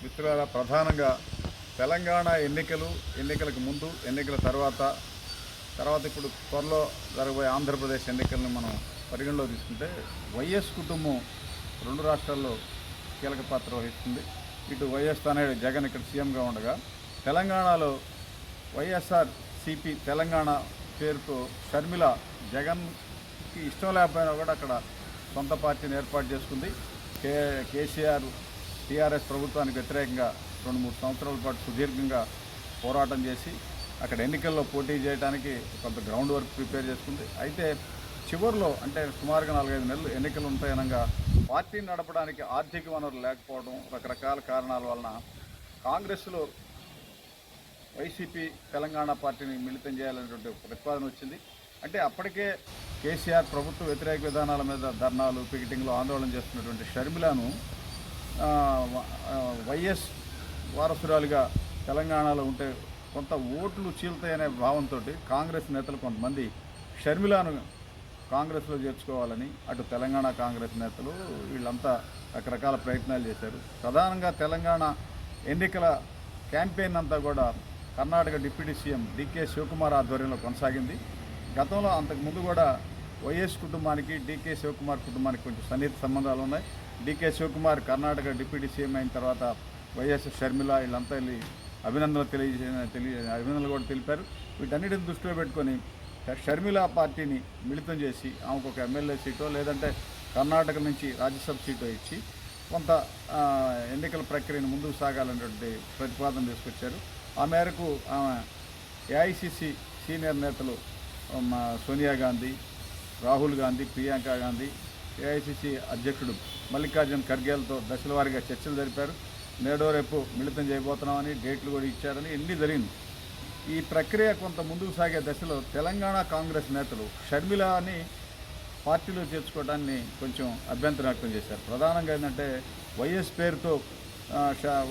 మిత్రులారా, ప్రధానంగా తెలంగాణ ఎన్నికలకు ముందు, ఎన్నికల తర్వాత ఇప్పుడు త్వరలో జరగబోయే ఆంధ్రప్రదేశ్ ఎన్నికలను మనం పరిగణలో తీసుకుంటే వైఎస్ కుటుంబం రెండు రాష్ట్రాల్లో కీలక పాత్ర వహిస్తుంది. ఇటు వైఎస్ తనయుడు జగన్ ఇక్కడ సీఎంగా ఉండగా, తెలంగాణలో వైఎస్ఆర్ సిపి తెలంగాణ పేరుతో షర్మిల జగన్కి ఇష్టం లేకపోయినా కూడా అక్కడ సొంత పార్టీని ఏర్పాటు చేసుకుంది. కేసీఆర్ టీఆర్ఎస్ ప్రభుత్వానికి వ్యతిరేకంగా 2-3 సంవత్సరాల పాటు సుదీర్ఘంగా పోరాటం చేసి అక్కడ ఎన్నికల్లో పోటీ చేయడానికి కొంత గ్రౌండ్ వర్క్ ప్రిపేర్ చేసుకుంది. అయితే చివరిలో అంటే సుమారుగా 4-5 నెలలు ఎన్నికలు ఉంటాయనగా పార్టీని నడపడానికి ఆర్థిక వనరులు లేకపోవడం, రకరకాల కారణాల వలన కాంగ్రెస్లో వైసీపీ తెలంగాణ పార్టీని మిళితం చేయాలనేటువంటి ప్రతిపాదన వచ్చింది. అంటే అప్పటికే కేసీఆర్ ప్రభుత్వ వ్యతిరేక విధానాల మీద ధర్నాలు, పికెటింగ్లు, ఆందోళన చేస్తున్నటువంటి షర్మిలను వైఎస్ వారసురాలుగా తెలంగాణలో ఉంటే కొంత ఓట్లు చీలుతాయనే భావంతో కాంగ్రెస్ నేతలు కొంతమంది షర్మిలను కాంగ్రెస్లో చేర్చుకోవాలని అటు తెలంగాణ కాంగ్రెస్ నేతలు వీళ్ళంతా రకరకాల ప్రయత్నాలు చేశారు. ప్రధానంగా తెలంగాణ ఎన్నికల క్యాంపెయిన్ అంతా కూడా కర్ణాటక డిప్యూటీ సీఎం డీకే శివకుమార్ ఆధ్వర్యంలో కొనసాగింది. గతంలో అంతకుముందు కూడా వైఎస్ కుటుంబానికి డీకే శివకుమార్ కుటుంబానికి కొంచెం సన్నిహిత సంబంధాలు ఉన్నాయి. డీకే శివకుమార్ కర్ణాటక డిప్యూటీ సీఎం అయిన తర్వాత వైఎస్ షర్మిల వీళ్ళంతా వెళ్ళి అభినందనలు కూడా తెలిపారు. వీటన్నిటిని దృష్టిలో పెట్టుకొని షర్మిల పార్టీని మిళితం చేసి ఆమెకు ఒక ఎమ్మెల్యే సీటో లేదంటే కర్ణాటక నుంచి రాజ్యసభ సీటో ఇచ్చి కొంత ఎన్నికల ప్రక్రియను ముందుకు సాగాలనేటువంటి ప్రతిపాదన తీసుకొచ్చారు. ఆ మేరకు ఆమె ఏఐసిసి సీనియర్ నేతలు సోనియా గాంధీ, రాహుల్ గాంధీ, ప్రియాంక గాంధీ, ఏఐసిసి అధ్యక్షుడు మల్లికార్జున్ ఖర్గేలతో దశలవారీగా చర్చలు జరిపారు. నేడో రేపు మిళితం చేయబోతున్నామని డేట్లు కూడా ఇచ్చారని ఎన్ని జరిగింది. ఈ ప్రక్రియ కొంత ముందుకు సాగే దశలో తెలంగాణ కాంగ్రెస్ నేతలు షర్మిలని పార్టీలో చేర్చుకోవడాన్ని కొంచెం అభ్యంతరం వ్యక్తం చేశారు. ప్రధానంగా ఏంటంటే వైఎస్ పేరుతో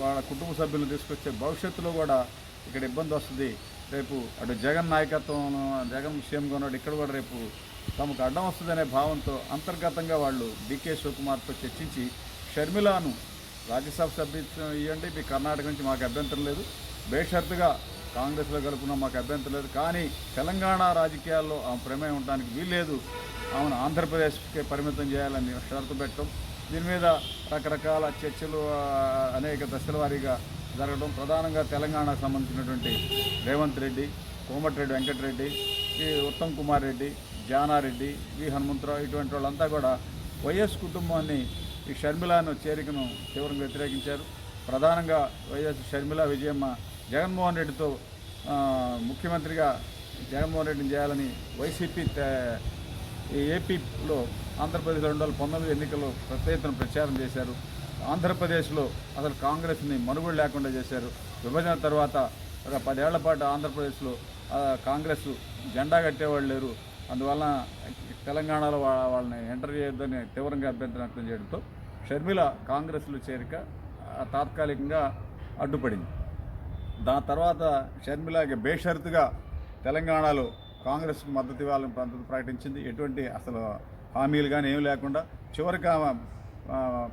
వాళ్ళ కుటుంబ సభ్యులను తీసుకొచ్చే భవిష్యత్తులో కూడా ఇక్కడ ఇబ్బంది వస్తుంది. రేపు అటు జగన్ నాయకత్వం, జగన్ సీఎంగా ఉన్నాడు, ఇక్కడ కూడా రేపు తమకు అడ్డం వస్తుందనే భావంతో అంతర్గతంగా వాళ్ళు డీకే శివకుమార్తో చర్చించి షర్మిలను రాజ్యసభ సభ్యత్వం ఇవ్వండి, మీ కర్ణాటక నుంచి మాకు అభ్యంతరం లేదు, బేషరతుగా కాంగ్రెస్లో కలుపుకున్నా మాకు అభ్యంతరం లేదు, కానీ తెలంగాణ రాజకీయాల్లో ఆమె ప్రమేయం ఉండడానికి వీల్లేదు, ఆమెను ఆంధ్రప్రదేశ్కి పరిమితం చేయాలని షరతు పెట్టడం. దీని మీద రకరకాల చర్చలు అనేక దశల వారీగా జరగడం. ప్రధానంగా తెలంగాణకు సంబంధించినటువంటి రేవంత్ రెడ్డి, కోమటిరెడ్డి వెంకటరెడ్డి, ఈ ఉత్తమ్ కుమార్ రెడ్డి, జానారెడ్డి, వి హనుమంతరావు ఇటువంటి వాళ్ళంతా కూడా వైఎస్ కుటుంబాన్ని ఈ షర్మిలను చేరికను తీవ్రంగా వ్యతిరేకించారు. ప్రధానంగా వైఎస్ షర్మిల విజయమ్మ జగన్మోహన్ రెడ్డితో ముఖ్యమంత్రిగా జగన్మోహన్ రెడ్డిని చేయాలని వైసీపీ ఏపీలో ఆంధ్రప్రదేశ్లో 2019 ఎన్నికల్లో పెద్ద ఎత్తున ప్రచారం చేశారు. ఆంధ్రప్రదేశ్లో అసలు కాంగ్రెస్ని మనుగడ లేకుండా చేశారు. విభజన తర్వాత ఒక 10 ఏళ్ల పాటు ఆంధ్రప్రదేశ్లో కాంగ్రెస్ జెండా కట్టేవాళ్ళు లేరు. అందువలన తెలంగాణలో వాళ్ళని ఎంటర్ చేయొద్దని తీవ్రంగా అభ్యంతరం వ్యక్తం చేయడంతో షర్మిల కాంగ్రెస్లో చేరిక తాత్కాలికంగా అడ్డుపడింది. దాని తర్వాత షర్మిల బేషరతుగా తెలంగాణలో కాంగ్రెస్కు మద్దతు ఇవ్వాలని ప్రకటించింది. ఎటువంటి అసలు హామీలు కానీ ఏమి లేకుండా చివరికి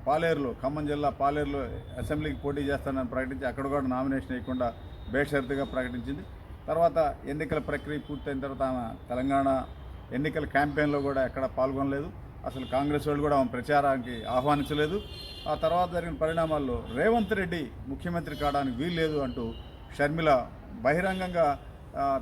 పాలేరులో, ఖమ్మం జిల్లా పాలేరులో అసెంబ్లీకి పోటీ చేస్తానని ప్రకటించి అక్కడ కూడా నామినేషన్ వేయకుండా బేషరతుగా ప్రకటించింది. తర్వాత ఎన్నికల ప్రక్రియ పూర్తయిన తర్వాత ఆమె తెలంగాణ ఎన్నికల క్యాంపెయిన్లో కూడా ఎక్కడ పాల్గొనలేదు. అసలు కాంగ్రెస్ వాళ్ళు కూడా ఆమె ప్రచారానికి ఆహ్వానించలేదు. ఆ తర్వాత జరిగిన పరిణామాల్లో రేవంత్ రెడ్డి ముఖ్యమంత్రి కావడానికి వీల్లేదు అంటూ షర్మిల బహిరంగంగా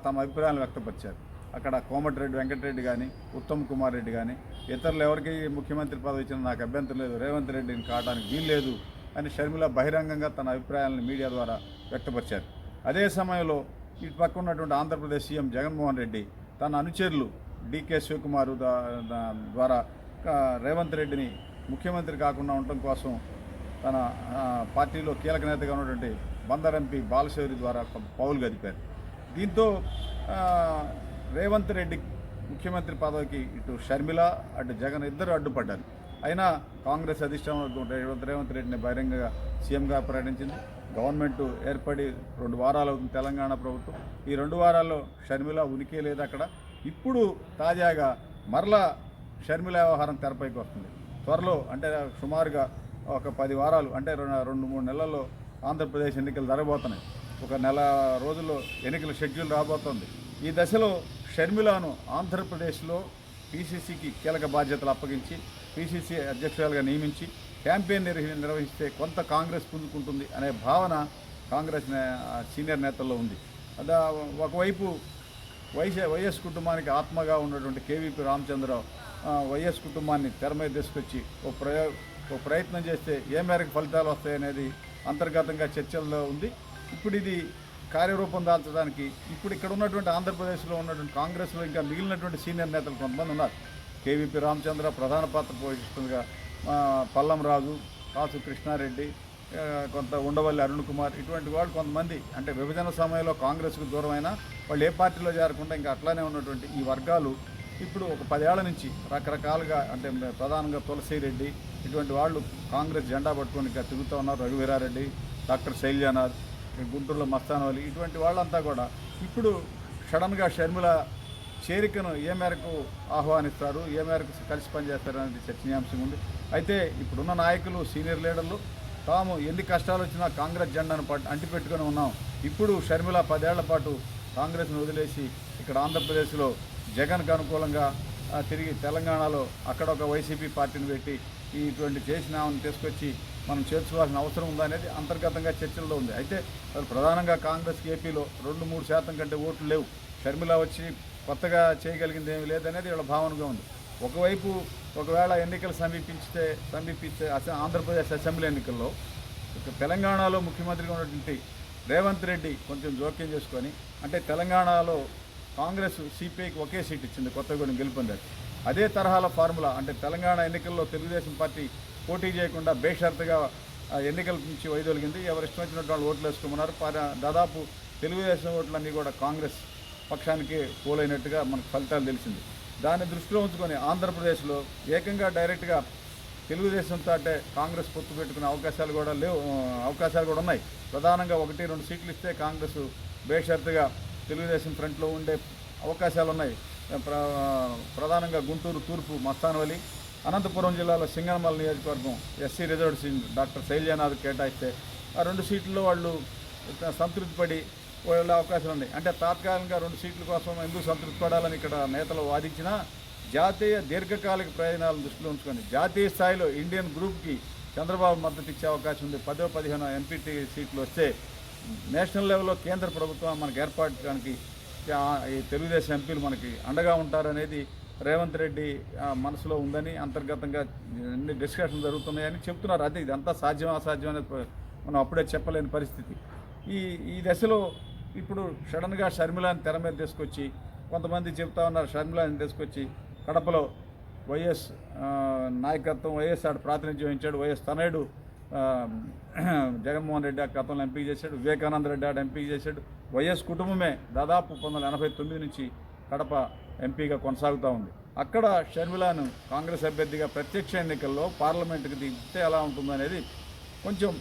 తమ అభిప్రాయాలను వ్యక్తపరిచారు. అక్కడ కోమటిరెడ్డి వెంకటరెడ్డి కానీ, ఉత్తమ్ కుమార్ రెడ్డి కానీ ఇతరులు ఎవరికి ముఖ్యమంత్రి పదవి ఇచ్చినా నాకు అభ్యంతరం లేదు, రేవంత్ రెడ్డిని కావడానికి వీల్లేదు అని షర్మిల బహిరంగంగా తన అభిప్రాయాలను మీడియా ద్వారా వ్యక్తపరిచారు. అదే సమయంలో ఇటు పక్క ఉన్నటువంటి ఆంధ్రప్రదేశ్ సీఎం జగన్మోహన్ రెడ్డి తన అనుచరులు డీకే శివకుమార్ ద్వారా రేవంత్ రెడ్డిని ముఖ్యమంత్రి కాకుండా ఉండటం కోసం తన పార్టీలో కీలక నేతగా ఉన్నటువంటి బందర్ ఎంపీ బాలశౌరి ద్వారా పౌలు గదిపారు. దీంతో రేవంత్ రెడ్డి ముఖ్యమంత్రి పదవికి ఇటు షర్మిల అటు జగన్ ఇద్దరు అడ్డుపడ్డారు. అయినా కాంగ్రెస్ అధిష్టానం రేవంత్ రెడ్డిని బహిరంగంగా సీఎంగా ప్రకటించింది. గవర్నమెంట్ ఏర్పడి 2 వారాలు అవుతుంది తెలంగాణ ప్రభుత్వం. ఈ 2 వారాల్లో షర్మిల ఉనికి లేదు అక్కడ. ఇప్పుడు తాజాగా మరలా షర్మిల వ్యవహారం తెరపైకి వస్తుంది. త్వరలో అంటే సుమారుగా ఒక 10 వారాలు అంటే 2-3 నెలల్లో ఆంధ్రప్రదేశ్ ఎన్నికలు జరగబోతున్నాయి. ఒక నెల రోజుల్లో ఎన్నికల షెడ్యూల్ రాబోతోంది. ఈ దశలో షర్మిలాను ఆంధ్రప్రదేశ్లో పీసీసీకి కీలక బాధ్యతలు అప్పగించి పీసీసీ అధ్యక్షురాలుగా నియమించి క్యాంపెయిన్ నిర్వహిస్తే కొంత కాంగ్రెస్ పుంజుకుంటుంది అనే భావన కాంగ్రెస్ సీనియర్ నేతల్లో ఉంది. ఒకవైపు వైఎస్ కుటుంబానికి ఆత్మగా ఉన్నటువంటి కేవీపీ రామచంద్రరావు వైఎస్ కుటుంబాన్ని తెర మీద తీసుకొచ్చి ఒక ప్రయత్నం చేస్తే ఏ మేరకు ఫలితాలు వస్తాయనేది అంతర్గతంగా చర్చల్లో ఉంది. ఇప్పుడు ఇది కార్యరూపం దాల్చడానికి ఇప్పుడు ఇక్కడ ఉన్నటువంటి ఆంధ్రప్రదేశ్లో ఉన్నటువంటి కాంగ్రెస్లో ఇంకా మిగిలినటువంటి సీనియర్ నేతలు కొంతమంది ఉన్నారు. కేవీపీ రామచంద్ర ప్రధాన పాత్ర పోషిస్తుండగా పల్లం రాజు, కాసు కృష్ణారెడ్డి, కొంత ఉండవల్లి అరుణ్ కుమార్, ఇటువంటి వాళ్ళు కొంతమంది అంటే విభజన సమయంలో కాంగ్రెస్కు దూరమైన వాళ్ళు ఏ పార్టీలో చేరకుండా ఇంకా అట్లానే ఉన్నటువంటి ఈ వర్గాలు ఇప్పుడు ఒక 10 ఏళ్ల నుంచి రకరకాలుగా అంటే ప్రధానంగా తులసిరెడ్డి ఇటువంటి వాళ్ళు కాంగ్రెస్ జెండా పట్టుకొని ఇంకా తిరుగుతూ ఉన్నారు. రఘువీరారెడ్డి, డాక్టర్ శైలజానాథ్, గుంటూరులో మస్తానవలి ఇటువంటి వాళ్ళంతా కూడా ఇప్పుడు సడన్గా షర్మిల చేరికను ఏ మేరకు ఆహ్వానిస్తారు, ఏ మేరకు కలిసి పనిచేస్తారు అనేది చర్చనీయాంశం ఉంది. అయితే ఇప్పుడున్న నాయకులు సీనియర్ లీడర్లు తాము ఎన్ని కష్టాలు వచ్చినా కాంగ్రెస్ జెండాను అంటిపెట్టుకొని ఉన్నాం, ఇప్పుడు షర్మిల 10 ఏళ్ల పాటు కాంగ్రెస్ను వదిలేసి ఇక్కడ ఆంధ్రప్రదేశ్లో జగన్కు అనుకూలంగా తిరిగి తెలంగాణలో అక్కడ ఒక వైసీపీ పార్టీని పెట్టి ఇటువంటి చేసిన ఆమెను తీసుకొచ్చి మనం చేర్చుకోవాల్సిన అవసరం ఉందా అనేది అంతర్గతంగా చర్చల్లో ఉంది. అయితే ప్రధానంగా కాంగ్రెస్కి ఏపీలో 2-3% కంటే ఓట్లు లేవు. షర్మిల వచ్చి కొత్తగా చేయగలిగింది ఏమీ లేదనేది వీళ్ళ భావనగా ఉంది. ఒకవైపు ఒకవేళ ఎన్నికలు సమీపిస్తే ఆంధ్రప్రదేశ్ అసెంబ్లీ ఎన్నికల్లో తెలంగాణలో ముఖ్యమంత్రిగా ఉన్నటువంటి రేవంత్ రెడ్డి కొంచెం జోక్యం చేసుకొని అంటే తెలంగాణలో కాంగ్రెస్ సిపిఐకి ఒకే సీట్ ఇచ్చింది, కొత్తగూడెం గెలుపొందారు. అదే తరహాల ఫార్ములా అంటే తెలంగాణ ఎన్నికల్లో తెలుగుదేశం పార్టీ పోటీ చేయకుండా బేషరతుగా ఎన్నికల నుంచి వైదొలిగింది. ఎవరు ఇష్టం వచ్చినట్టు వాళ్ళు ఓట్లు వేసుకోమన్నారు. దాదాపు తెలుగుదేశం ఓట్లన్నీ కూడా కాంగ్రెస్ పక్షానికి పోలైనట్టుగా మనకు ఫలితాలు తెలిసింది. దాన్ని దృష్టిలో ఉంచుకొని ఆంధ్రప్రదేశ్లో ఏకంగా డైరెక్ట్గా తెలుగుదేశంతో అంటే కాంగ్రెస్ పొత్తు పెట్టుకునే అవకాశాలు కూడా ఉన్నాయి. ప్రధానంగా 1-2 సీట్లు ఇస్తే కాంగ్రెస్ బేషరతుగా తెలుగుదేశం ఫ్రంట్లో ఉండే అవకాశాలు ఉన్నాయి. ప్రధానంగా గుంటూరు తూర్పు మస్తానవలి, అనంతపురం జిల్లాలో సింగనమల నియోజకవర్గం ఎస్సీ రిజర్వ్డ్ డాక్టర్ శైలజానాథ్ కేటాయిస్తే ఆ 2 సీట్లలో వాళ్ళు సంతృప్తి పడి వెళ్ళే అవకాశాలు ఉన్నాయి. అంటే తాత్కాలికంగా 2 సీట్ల కోసం ఎందుకు సంతృప్తి పడాలని ఇక్కడ నేతలు వాదించినా జాతీయ దీర్ఘకాలిక ప్రయోజనాలను దృష్టిలో ఉంచుకొని జాతీయ స్థాయిలో ఇండియన్ గ్రూప్కి చంద్రబాబు మద్దతు ఇచ్చే అవకాశం ఉంది. 10-15 ఎంపీటీ సీట్లు వస్తే నేషనల్ లెవెల్లో కేంద్ర ప్రభుత్వం మనకు ఏర్పడడానికి ఈ తెలుగుదేశం ఎంపీలు మనకి అండగా ఉంటారనేది రేవంత్ రెడ్డి మనసులో ఉందని అంతర్గతంగా అన్ని డిస్కషన్ జరుగుతున్నాయని చెప్తున్నారు. అదే ఇదంతా సాధ్యం అసాధ్యం అనేది మనం అప్పుడే చెప్పలేని పరిస్థితి. ఈ దశలో ఇప్పుడు సడన్గా షర్మిలాని తెర మీద తీసుకొచ్చి కొంతమంది చెప్తా ఉన్నారు. షర్మిలాని తీసుకొచ్చి కడపలో వైఎస్ నాయకత్వం వైఎస్ ఆడ ప్రాతినిధ్యం వహించాడు. వైఎస్ తనయుడు జగన్మోహన్ రెడ్డి ఆ గతంలో ఎంపీ చేశాడు. వివేకానంద రెడ్డి ఆడ ఎంపీ చేశాడు. వైఎస్ కుటుంబమే దాదాపు 1989 నుంచి కడప ఎంపీగా కొనసాగుతూ ఉంది. అక్కడ షర్మిలాను కాంగ్రెస్ అభ్యర్థిగా ప్రత్యక్ష ఎన్నికల్లో పార్లమెంటుకి దిగితే ఎలా ఉంటుందనేది కొంచెం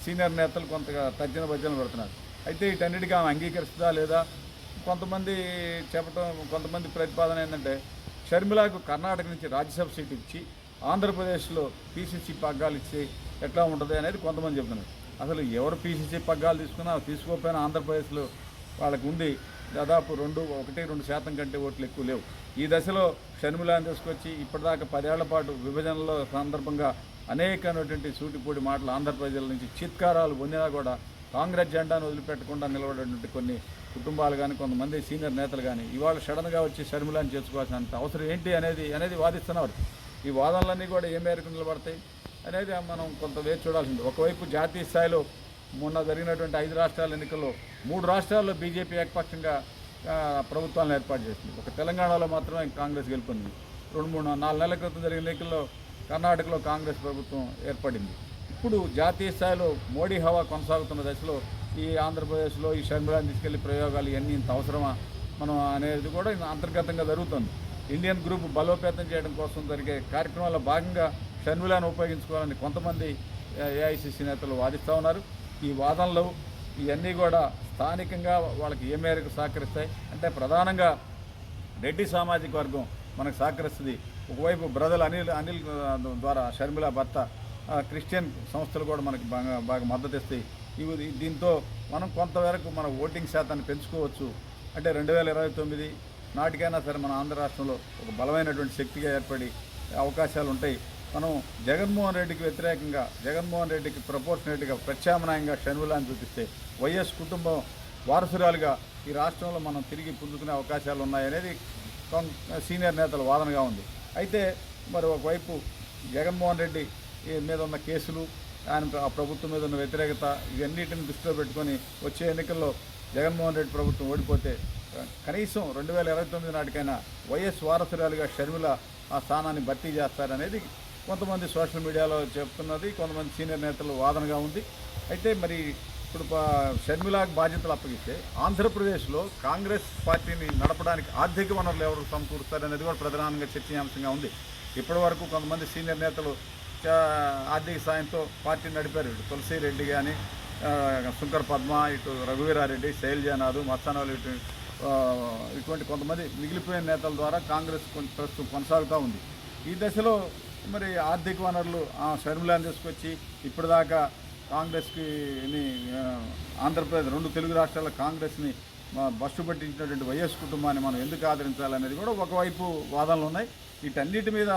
సీనియర్ నేతలు కొంతగా తర్జన భర్జన పెడుతున్నారు. అయితే వీటన్నిటికీ ఆమె అంగీకరిస్తుందా లేదా కొంతమంది కొంతమంది ప్రతిపాదన ఏంటంటే షర్మిలాకు కర్ణాటక నుంచి రాజ్యసభ సీట్ ఇచ్చి ఆంధ్రప్రదేశ్లో పీసీసీ పగ్గాలు ఇచ్చి ఎట్లా ఉంటుంది అనేది కొంతమంది చెప్తున్నారు. అసలు ఎవరు పీసీసీ పగ్గాలు తీసుకున్నా తీసుకోకపోయినా ఆంధ్రప్రదేశ్లో వాళ్ళకు ఉంది దాదాపు 1-2% కంటే ఓట్లు ఎక్కువ లేవు. ఈ దశలో షర్మిలాని తీసుకొచ్చి ఇప్పటిదాకా 10 ఏళ్ల పాటు విభజనలో సందర్భంగా అనేకమైనటువంటి సూటిపూడి మాటలు ఆంధ్ర ప్రజల నుంచి చిత్కారాలు పొందినా కూడా కాంగ్రెస్ జెండాను వదిలిపెట్టకుండా నిలబడినటువంటి కొన్ని కుటుంబాలు కానీ కొంతమంది సీనియర్ నేతలు కానీ ఇవాళ సడన్గా వచ్చి షర్మిలాని చేసుకోవాల్సినంత అవసరం ఏంటి అనేది వాదిస్తున్నారు. ఈ వాదనలన్నీ కూడా ఏ మేరకు నిలబడతాయి అనేది మనం కొంత వేచి చూడాల్సింది. ఒకవైపు జాతీయ స్థాయిలో మొన్న జరిగినటువంటి 5 రాష్ట్రాల ఎన్నికల్లో 3 రాష్ట్రాల్లో బీజేపీ ఏకపక్షంగా ప్రభుత్వాలను ఏర్పాటు చేసింది. ఒక తెలంగాణలో మాత్రమే కాంగ్రెస్ గెలుపొందింది. 4 నెలల క్రితం జరిగిన ఎన్నికల్లో కర్ణాటకలో కాంగ్రెస్ ప్రభుత్వం ఏర్పడింది. ఇప్పుడు జాతీయ స్థాయిలో మోడీ హవా కొనసాగుతున్న దశలో ఈ ఆంధ్రప్రదేశ్లో ఈ షర్మిలాని తీసుకెళ్లి ప్రయోగాలు ఇవన్నీ ఇంత అవసరమా మనం అనేది కూడా అంతర్గతంగా జరుగుతుంది. ఇండియన్ గ్రూప్ బలోపేతం చేయడం కోసం జరిగే కార్యక్రమాల్లో భాగంగా షర్మిలాను ఉపయోగించుకోవాలని కొంతమంది ఏఐసిసి నేతలు వాదిస్తూ ఉన్నారు. ఈ వాదనలు ఇవన్నీ కూడా స్థానికంగా వాళ్ళకి ఏ మేరకు సహకరిస్తాయి అంటే ప్రధానంగా రెడ్డి సామాజిక వర్గం మనకు సహకరిస్తుంది. ఒకవైపు బ్రదర్ అనిల్ ద్వారా షర్మిల భర్త క్రిస్టియన్ సంస్థలు కూడా మనకి బాగా మద్దతు ఇస్తాయి. దీంతో మనం కొంతవరకు మన ఓటింగ్ శాతాన్ని పెంచుకోవచ్చు. అంటే 2029 నాటికైనా సరే మన ఆంధ్ర రాష్ట్రంలో ఒక బలమైనటువంటి శక్తిగా ఏర్పడి అవకాశాలు ఉంటాయి. మనం జగన్మోహన్ రెడ్డికి వ్యతిరేకంగా, జగన్మోహన్ రెడ్డికి ప్రపోర్షనేట్గా ప్రత్యామ్నాయంగా షర్మిలాని చూపిస్తే వైఎస్ కుటుంబం వారసురాలుగా ఈ రాష్ట్రంలో మనం తిరిగి పుంజుకునే అవకాశాలు ఉన్నాయనేది సీనియర్ నేతల వాదనగా ఉంది. అయితే మరి ఒకవైపు జగన్మోహన్ రెడ్డి మీద ఉన్న కేసులు, ఆయన ప్రభుత్వం మీద ఉన్న వ్యతిరేకత, ఇవన్నిటిని దృష్టిలో పెట్టుకొని వచ్చే ఎన్నికల్లో జగన్మోహన్ రెడ్డి ప్రభుత్వం ఓడిపోతే కనీసం 2029 నాటికైనా వైఎస్ వారసురాలుగా షర్మిల ఆ స్థానాన్ని భర్తీ చేస్తారనేది కొంతమంది సోషల్ మీడియాలో చెప్తున్నది, కొంతమంది సీనియర్ నేతలు వాదనగా ఉంది. అయితే మరి ఇప్పుడు షర్మిలాకు బాధ్యతలు అప్పగిస్తే ఆంధ్రప్రదేశ్లో కాంగ్రెస్ పార్టీని నడపడానికి ఆర్థిక వనరులు ఎవరు సమకూరుస్తారనేది కూడా ప్రధానంగా చర్చనీయాంశంగా ఉంది. ఇప్పటి వరకు కొంతమంది సీనియర్ నేతలు ఆర్థిక సాయంతో పార్టీని నడిపారు. ఇటు తులసిరెడ్డి కానీ, శంకర్ పద్మ, ఇటు రఘువీరారెడ్డి, శైలజానాథ్, మస్తానవాళ్ళు, ఇటువంటి కొంతమంది మిగిలిపోయిన నేతల ద్వారా కాంగ్రెస్ ప్రస్తుతం కొనసాగుతూ ఉంది. ఈ దశలో మరి ఆర్థిక వనరులు షర్మిలాని తీసుకొచ్చి ఇప్పటిదాకా కాంగ్రెస్కి ఆంధ్రప్రదేశ్ 2 తెలుగు రాష్ట్రాల కాంగ్రెస్ని బస్సు పట్టించినటువంటి వైఎస్ కుటుంబాన్ని మనం ఎందుకు ఆదరించాలనేది కూడా ఒకవైపు వాదనలు ఉన్నాయి. వీటన్నిటి మీద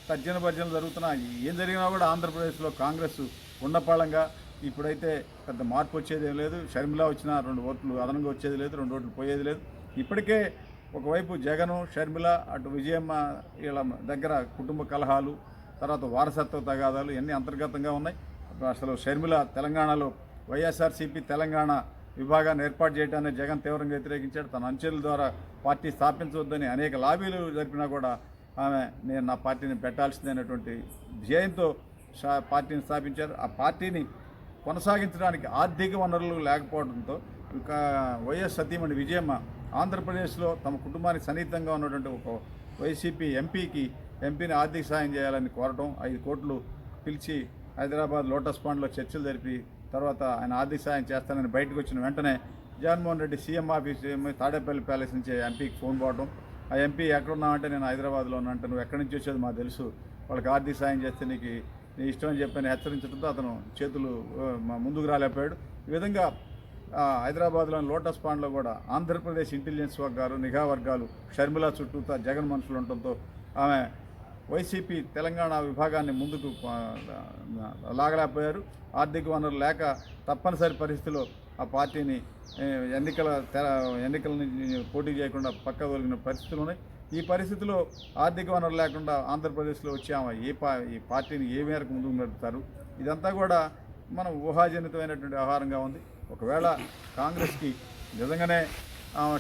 తర్జన భర్జనలు జరుగుతున్నాయి. ఏం జరిగినా కూడా ఆంధ్రప్రదేశ్లో కాంగ్రెస్ ఉండపాళంగా ఇప్పుడైతే పెద్ద మార్పు వచ్చేదేం లేదు. షర్మిల వచ్చినా 2 ఓట్లు అదనంగా వచ్చేది లేదు, 2 ఓట్లు పోయేది లేదు. ఇప్పటికే ఒకవైపు జగను, షర్మిల, అటు విజయమ్మ వీళ్ళ దగ్గర కుటుంబ కలహాలు, తర్వాత వారసత్వ తగాదాలు ఇవన్నీ అంతర్గతంగా ఉన్నాయి. అసలు షర్మిల తెలంగాణలో వైఎస్ఆర్సీపీ తెలంగాణ విభాగాన్ని ఏర్పాటు చేయడాన్ని జగన్ తీవ్రంగా వ్యతిరేకించాడు. తన అంచెల ద్వారా పార్టీ స్థాపించవద్దని అనేక లాబీలు జరిపినా కూడా ఆమె నేను నా పార్టీని పెట్టాల్సిందనేటువంటి ధ్యేయంతో పార్టీని స్థాపించారు. ఆ పార్టీని కొనసాగించడానికి ఆర్థిక వనరులు లేకపోవడంతో వైఎస్ సతీమణి విజయమ్మ ఆంధ్రప్రదేశ్లో తమ కుటుంబానికి సన్నిహితంగా ఉన్నటువంటి ఒక వైసీపీ ఎంపీని ఆర్థిక సాయం చేయాలని కోరటం, 5 కోట్లు పిలిచి హైదరాబాద్ లోటస్ పాండ్లో చర్చలు జరిపి తర్వాత ఆయన ఆర్థిక సాయం చేస్తానని బయటకు వచ్చిన వెంటనే Jaganmohan Reddy CM office Tadepalli palace నుంచి ఎంపీకి ఫోన్ పోవడం, ఆ ఎంపీ ఎక్కడున్నావంటే నేను హైదరాబాద్లో ఉన్నానంటే నువ్వు ఎక్కడి నుంచి వచ్చేది మాకు తెలుసు, వాళ్ళకి ఆర్థిక సాయం చేస్తే నీ ఇష్టం అని చెప్పని హెచ్చరించడంతో అతను చేతులు ముందుకు రాలేకపోయాడు. ఈ విధంగా హైదరాబాద్లోని లోటస్ పాండ్లో కూడా ఆంధ్రప్రదేశ్ ఇంటెలిజెన్స్ వర్గాలు, నిఘా వర్గాలు షర్మిల చుట్టూతా జగన్ మనుషులు ఉండటంతో ఆమె వైసీపీ తెలంగాణ విభాగాన్ని ముందుకు లాగలేకపోయారు. ఆర్థిక వనరులు లేక తప్పనిసరి పరిస్థితిలో ఆ పార్టీని ఎన్నికల నుంచి పోటీ చేయకుండా పక్క తొలగిన పరిస్థితులు ఉన్నాయి. ఈ పరిస్థితిలో ఆర్థిక వనరులు లేకుండా ఆంధ్రప్రదేశ్లో వచ్చి ఆమె ఈ పార్టీని ఏ మేరకు ముందుకు నడుపుతారు, ఇదంతా కూడా మనం ఊహాజనితమైనటువంటి వ్యవహారంగా ఉంది. ఒకవేళ కాంగ్రెస్కి నిజంగానే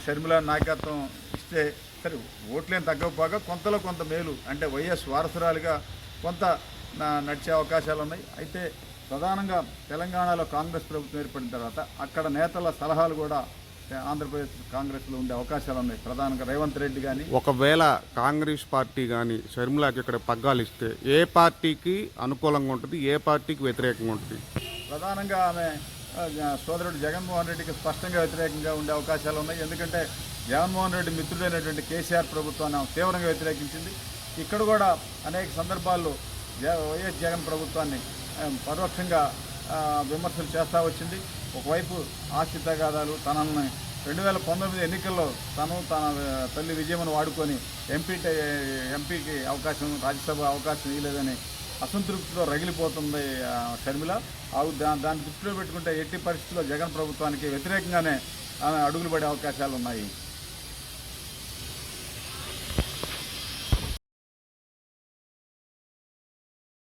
షర్మిల నాయకత్వం ఇస్తే సరే ఓట్లేం తగ్గకపోగా కొంతలో కొంత మేలు అంటే వైఎస్ వారసురాలుగా కొంత నడిచే అవకాశాలు ఉన్నాయి. అయితే ప్రధానంగా తెలంగాణలో కాంగ్రెస్ ప్రభుత్వం ఏర్పడిన తర్వాత అక్కడ నేతల సలహాలు కూడా ఆంధ్రప్రదేశ్ కాంగ్రెస్లో ఉండే అవకాశాలు ఉన్నాయి. ప్రధానంగా రేవంత్ రెడ్డి కానీ ఒకవేళ కాంగ్రెస్ పార్టీ కానీ షర్మిలాకి ఇక్కడ పగ్గాలు ఇస్తే ఏ పార్టీకి అనుకూలంగా ఉంటుంది, ఏ పార్టీకి వ్యతిరేకంగా ఉంటుంది? ప్రధానంగా ఆమె సోదరుడు జగన్మోహన్ రెడ్డికి స్పష్టంగా వ్యతిరేకంగా ఉండే అవకాశాలు ఉన్నాయి. ఎందుకంటే జగన్మోహన్ రెడ్డి మిత్రుడైనటువంటి కేసీఆర్ ప్రభుత్వాన్ని ఆమె తీవ్రంగా వ్యతిరేకించింది. ఇక్కడ కూడా అనేక సందర్భాల్లో వైఎస్ జగన్ ప్రభుత్వాన్ని పరోక్షంగా విమర్శలు చేస్తూ వచ్చింది. ఒకవైపు ఆస్తి తగాదాలు, తనని 2019 ఎన్నికల్లో తన తల్లి విజయమ్మను వాడుకొని ఎంపీకి అవకాశం, రాజ్యసభ అవకాశం ఇవ్వలేదని అసంతృప్తితో రగిలిపోతుంది షర్మిల. దాన్ని దృష్టిలో పెట్టుకుంటే ఎట్టి పరిస్థితుల్లో జగన్ ప్రభుత్వానికి వ్యతిరేకంగానే ఆమె అడుగులు పడే అవకాశాలు ఉన్నాయి.